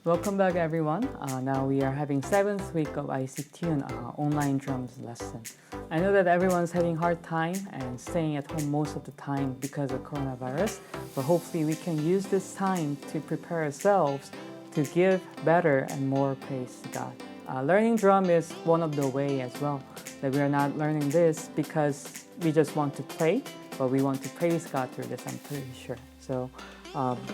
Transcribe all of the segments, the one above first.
Welcome back, everyone. Now we are having 7th week of ICTune online drums lesson. I know that everyone's having hard time and staying at home most of the time because of coronavirus, but hopefully we can use this time to prepare ourselves to give better and more praise to God. Learning drum is one of the way as well that we are not learning this because we just want to play, but we want to praise God through this, I'm pretty sure. So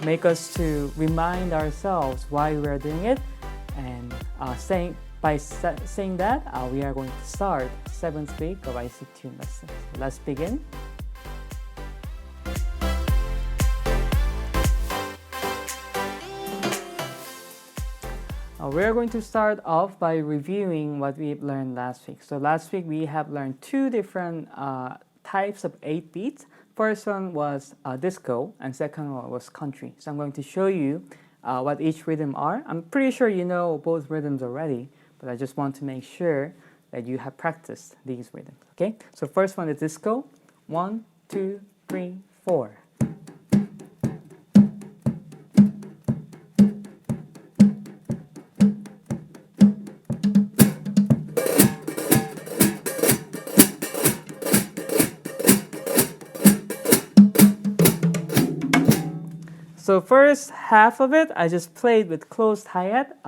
make us to remind ourselves why we are doing it, and saying that, we are going to start 7th week of ICTune lessons. Let's begin. We are going to start off by reviewing what we've learned last week. So last week we have learned two different types of 8 beats. First one was disco, and second one was country. So I'm going to show you what each rhythm are. I'm pretty sure you know both rhythms already, but I just want to make sure that you have practiced these rhythms. Okay? So first one is disco. 1, 2, 3, 4. So first half of it, I just played with closed hi-hat,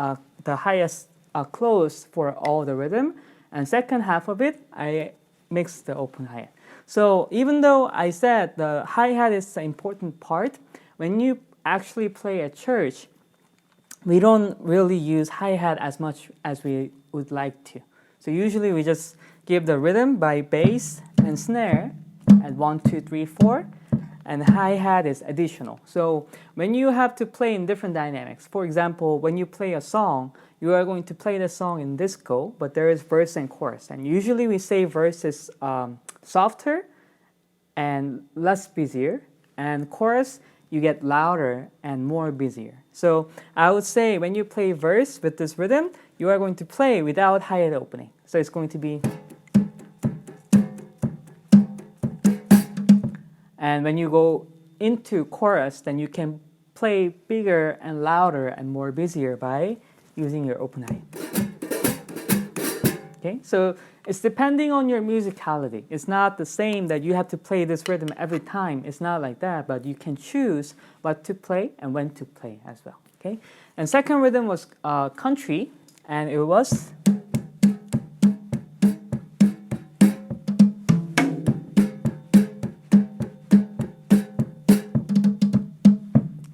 the highest closed for all the rhythm. And second half of it, I mixed the open hi-hat. So even though I said the hi-hat is an important part, when you actually play at church, we don't really use hi-hat as much as we would like to. So usually we just give the rhythm by bass and snare at 1, 2, 3, 4. And hi-hat is additional. So when you have to play in different dynamics, for example, when you play a song, you are going to play the song in disco, but there is verse and chorus. And usually we say verse is softer and less busier, and chorus, you get louder and more busier. So I would say when you play verse with this rhythm, you are going to play without hi-hat opening. So it's going to be... And when you go into chorus, then you can play bigger and louder and more busier by using your open hi-hat. Okay, so it's depending on your musicality. It's not the same that you have to play this rhythm every time. It's not like that, but you can choose what to play and when to play as well. Okay, and second rhythm was country, and it was...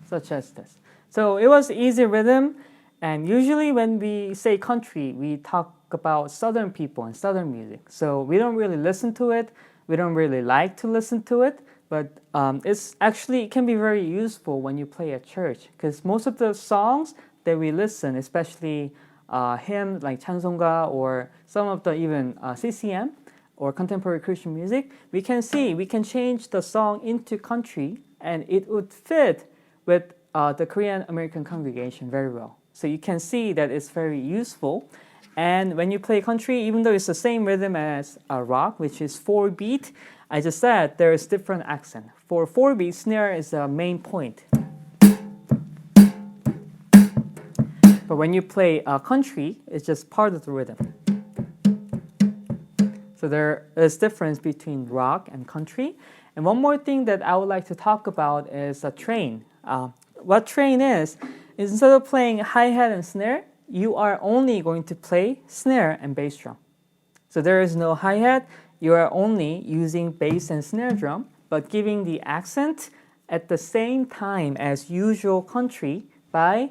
such as this. So it was easy rhythm, and usually when we say country, we talk about southern people and southern music. So we don't really listen to it, we don't really like to listen to it, but it can be very useful when you play at church, because most of the songs that we listen, especially hymns like 찬송가 or some of the even CCM or contemporary Christian music, we can change the song into country, and it would fit with the Korean American congregation very well. So you can see that it's very useful. And when you play country, even though it's the same rhythm as rock, which is 4 beat, I just said there is different accent. For 4 beat, snare is the main point. But when you play country, it's just part of the rhythm. So there is difference between rock and country. And one more thing that I would like to talk about is a train. What train is instead of playing hi-hat and snare, you are only going to play snare and bass drum. So there is no hi-hat, you are only using bass and snare drum, but giving the accent at the same time as usual country by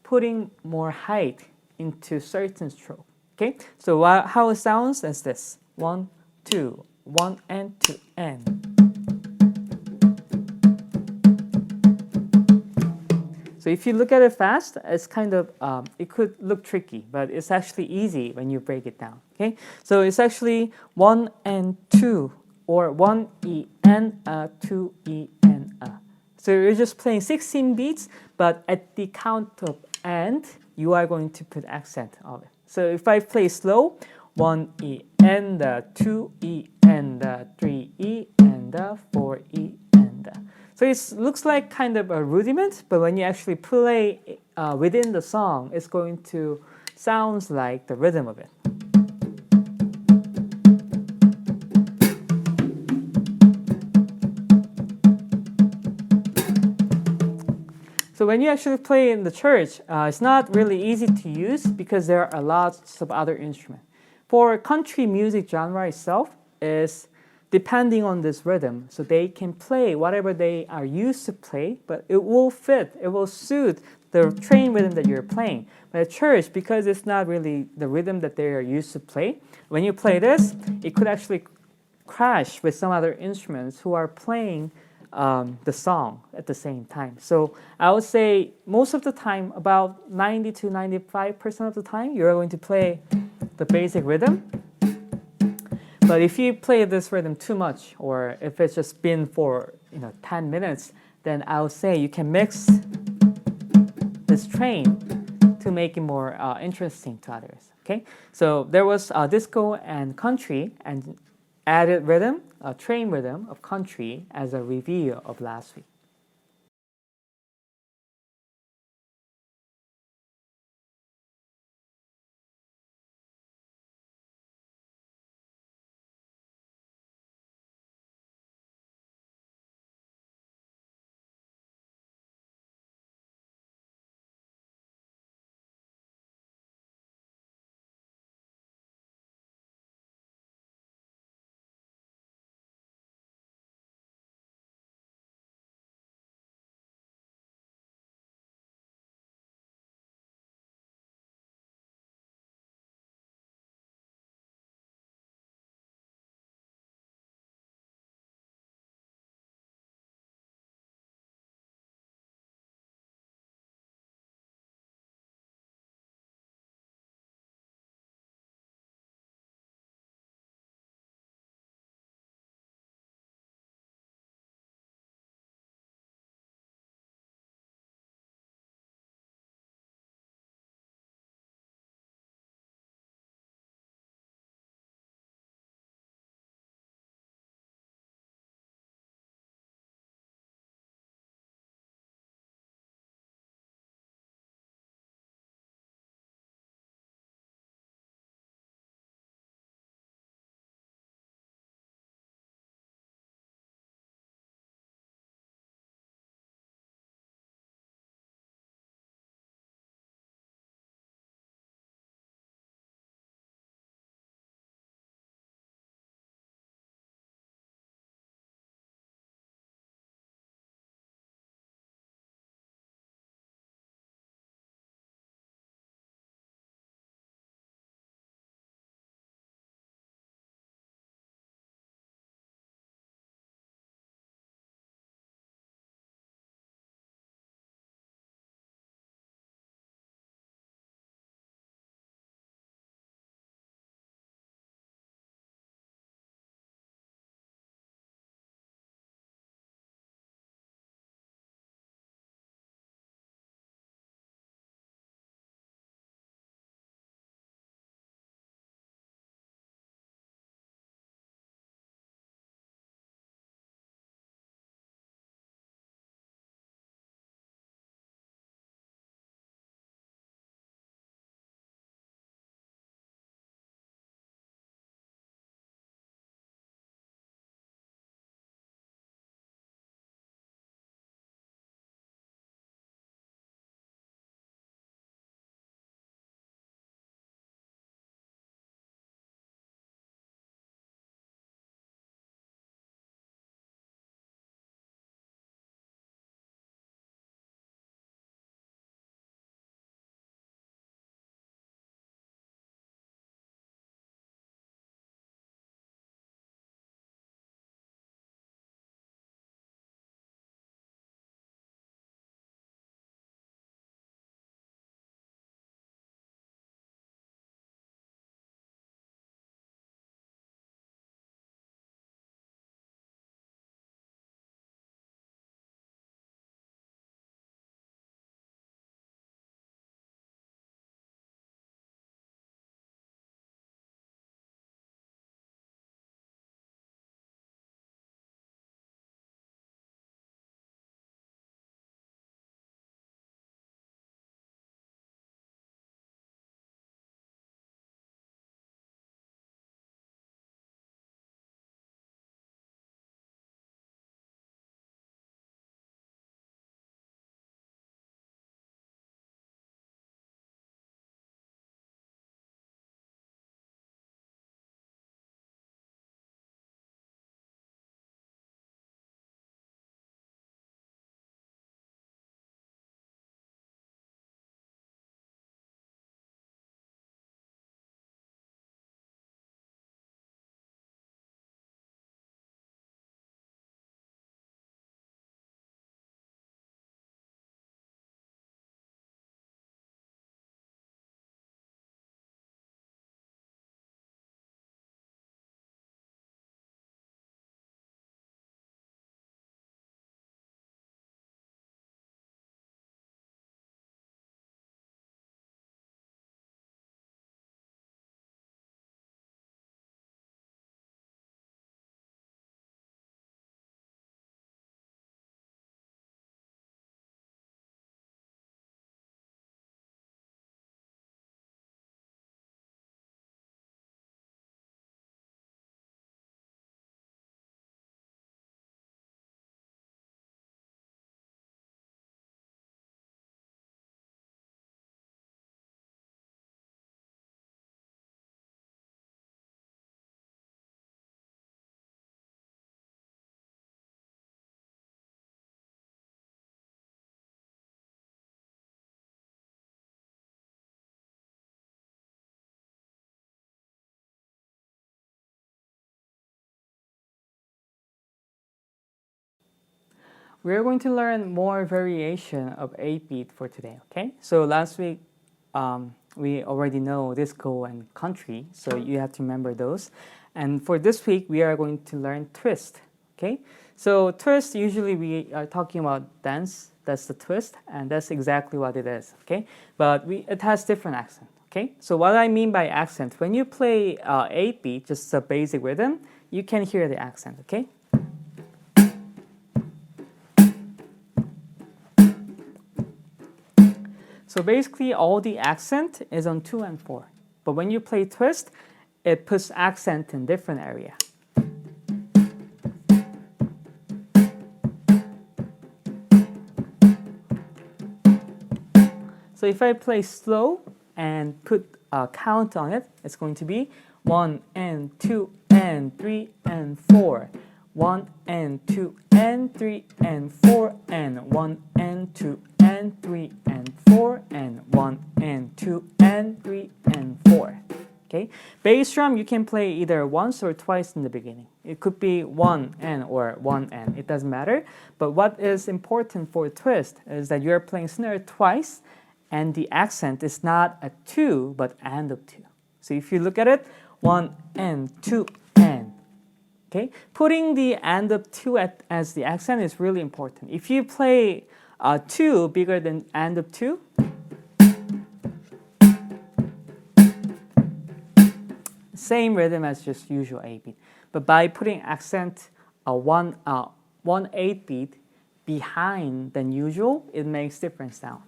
putting more height into certain stroke. Okay, so how it sounds is this: 1, 2, 1 and 2 and. So if you look at it fast, it's kind of, it could look tricky, but it's actually easy when you break it down, okay? So it's actually 1 and 2, or 1 E and 2 E and a. So you're just playing 16 beats, but at the count of and, you are going to put accent of it. So if I play slow, 1 E and 2 E and 3 E and 4 E and. So it looks like kind of a rudiment, but when you actually play within the song is going to sounds like the rhythm of it. So when you actually play in the church, it's not really easy to use because there are lots of other instruments. For country music genre itself is depending on this rhythm, so they can play whatever they are used to play, but it will fit, it will suit the train rhythm that you're playing. But at church, because it's not really the rhythm that they are used to play, when you play this, it could actually crash with some other instruments who are playing the song at the same time. So I would say most of the time, about 90 to 95% of the time, you're going to play the basic rhythm. But if you play this rhythm too much, or if it's just been for 10 minutes, then I would say you can mix this train to make it more interesting to others. Okay, so there was disco and country, and added rhythm, a train rhythm of country as a review of last week. we're going to learn more variation of 8-beat for today, okay? So last week, we already know disco and country, so you have to remember those. And for this week, we are going to learn twist, okay? So twist, usually we are talking about dance, that's the twist, and that's exactly what it is, okay? But it has different accent, okay? So what I mean by accent, when you play 8-beat, just a basic rhythm, you can hear the accent, okay? So basically, all the accent is on 2 and 4. But when you play twist, it puts accent in different area. So if I play slow and put a count on it, it's going to be 1 and 2 and 3 and 4. 1 and 2 and 3 and 4 and 1 and 2 and 3 and 4 and 1 and 2 and 3 and 4. Okay? Bass drum you can play either once or twice in the beginning. It could be 1 and or 1 and. It doesn't matter. But what is important for twist is that you're playing snare twice and the accent is not a 2 but and of 2. So if you look at it, 1 and 2 and. Okay? Putting the and of 2 as the accent is really important. If you play 2 bigger than and of 2, same rhythm as just usual 8-beat. But by putting accent 1 8-beat behind than usual, it makes different sound.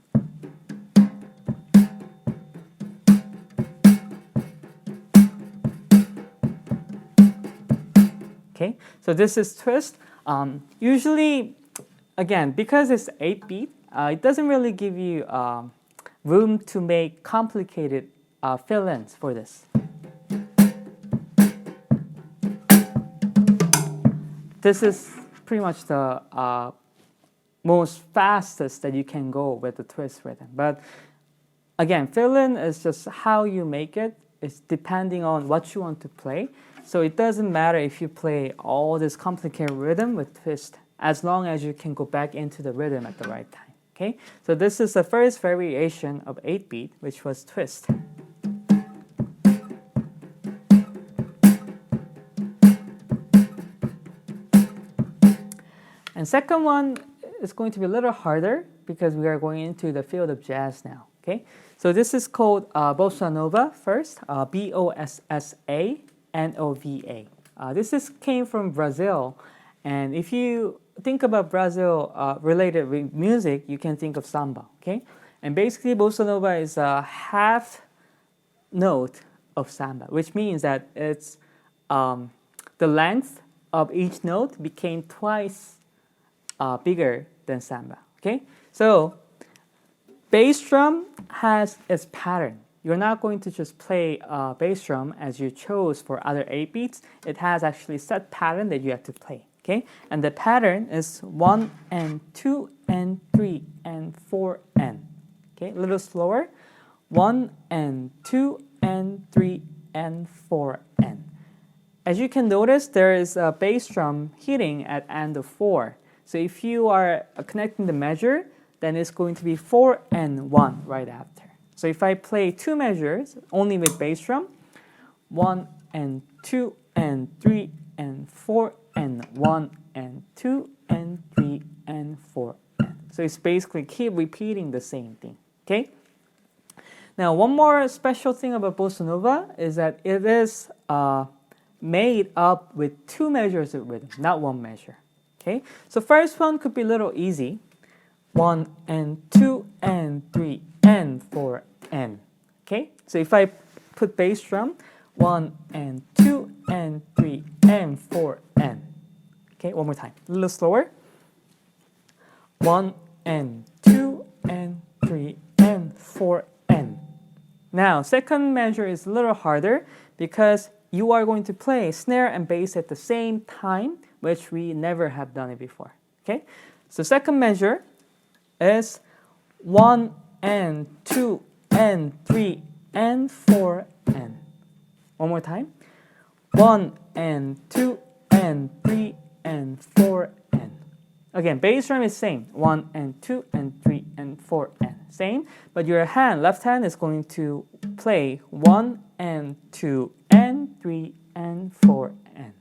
Okay, so this is twist. Usually, again, because it's 8-beat, it doesn't really give you room to make complicated fill-ins for this. This is pretty much the most fastest that you can go with the twist rhythm. But again, fill-in is just how you make it. It's depending on what you want to play. So it doesn't matter if you play all this complicated rhythm with twist, as long as you can go back into the rhythm at the right time. Okay? So this is the first variation of 8-beat, which was twist. And second one is going to be a little harder because we are going into the field of jazz now. Okay? So this is called Bossa Nova first, Bossa-Nova. Came from Brazil, and if you think about Brazil related with music, you can think of samba. Okay, and basically Bossa Nova is a half note of samba, which means that it's the length of each note became twice bigger than samba. Okay, so bass drum has its pattern. You're not going to just play bass drum as you chose for other 8-beats. It has actually set pattern that you have to play. Okay, and the pattern is 1 and 2 and 3 and 4 and. Okay, a little slower. 1 and 2 and 3 and 4 and. As you can notice, there is a bass drum hitting at end of 4. So if you are connecting the measure, then it's going to be 4 and 1 right after. So if I play 2 measures only with bass drum, 1 and 2 and 3 and 4 and 1 and 2 and 3 and 4 and. So it's basically keep repeating the same thing. Okay? Now one more special thing about Bossa Nova is that it is made up with 2 measures of rhythm, not 1 measure. Okay? So first one could be a little easy. 1 and 2 and 3 and 4 and. Okay? So if I put bass drum, 1 and 2 and 3 and 4 and. Okay, one more time. A little slower. 1 and 2 and 3 and 4 and. Now, second measure is a little harder because you are going to play snare and bass at the same time, which we never have done it before. Okay? So second measure is 1 and 2 and 3 and 4 and. One more time. 1 and 2 and 3 and 4 and. Again, bass drum is same. 1 and 2 and 3 and 4 and same. But your hand, left hand, is going to play 1 and 2 and 3 and 4 and.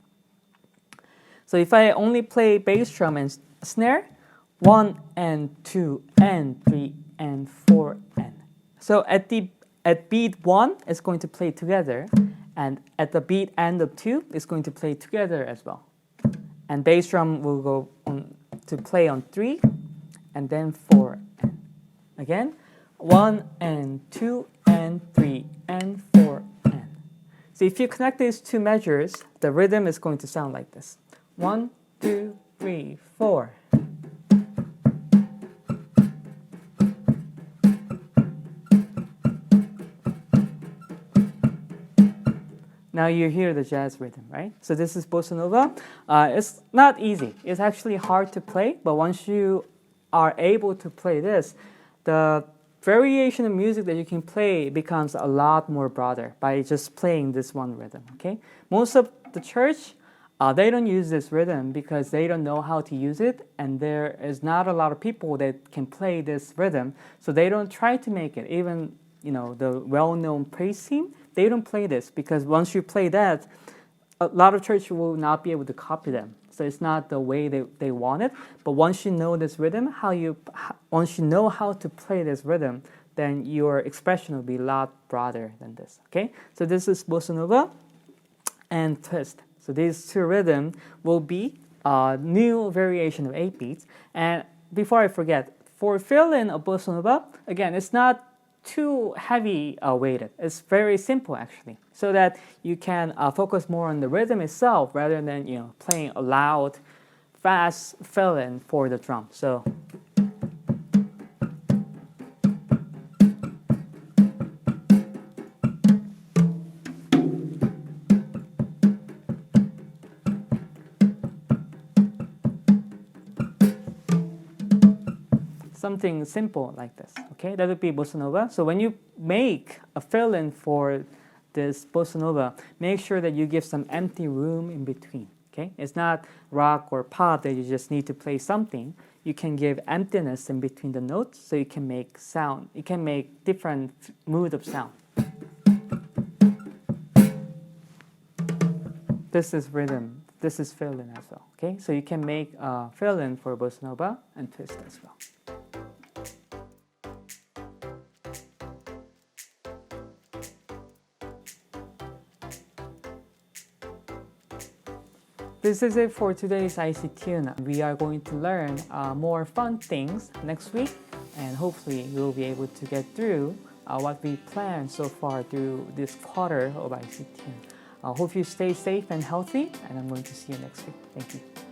So if I only play bass drum and snare, 1 and 2 and 3 and 4 and. So at beat 1, it's going to play together, and at the beat end of 2, it's going to play together as well. And bass drum will go on to play on 3 and then 4 and. Again, 1 and 2 and 3 and 4 and. So if you connect these two measures, the rhythm is going to sound like this. 1, 2, 3, 4. Now you hear the jazz rhythm, right? So this is bossa nova. It's not easy. It's actually hard to play, but once you are able to play this, the variation of music that you can play becomes a lot more broader by just playing this one rhythm, okay? Most of the church, they don't use this rhythm because they don't know how to use it, and there is not a lot of people that can play this rhythm, so they don't try to make it. Even, the well-known praise team, they don't play this because once you play that, a lot of church will not be able to copy them. So it's not the way they want it. But once you know this rhythm, once you know how to play this rhythm, then your expression will be a lot broader than this. Okay, so this is bossa nova and twist. So these two rhythms will be a new variation of 8 beats. And before I forget, for fill-in of bossa nova, again, it's not too heavy weighted. It's very simple actually, so that you can focus more on the rhythm itself rather than playing a loud, fast fill-in for the drum. So. Something simple like this, okay? That would be bossa nova. So when you make a fill-in for this bossa nova, make sure that you give some empty room in between, okay? It's not rock or pop that you just need to play something. You can give emptiness in between the notes so you can make sound. You can make different mood of sound. This is rhythm. This is fill-in as well, okay? So you can make a fill-in for bossa nova and twist as well. This is it for today's IC Tune. We are going to learn more fun things next week, and hopefully we'll be able to get through what we planned so far through this quarter of IC Tune. Hope you stay safe and healthy, and I'm going to see you next week. Thank you.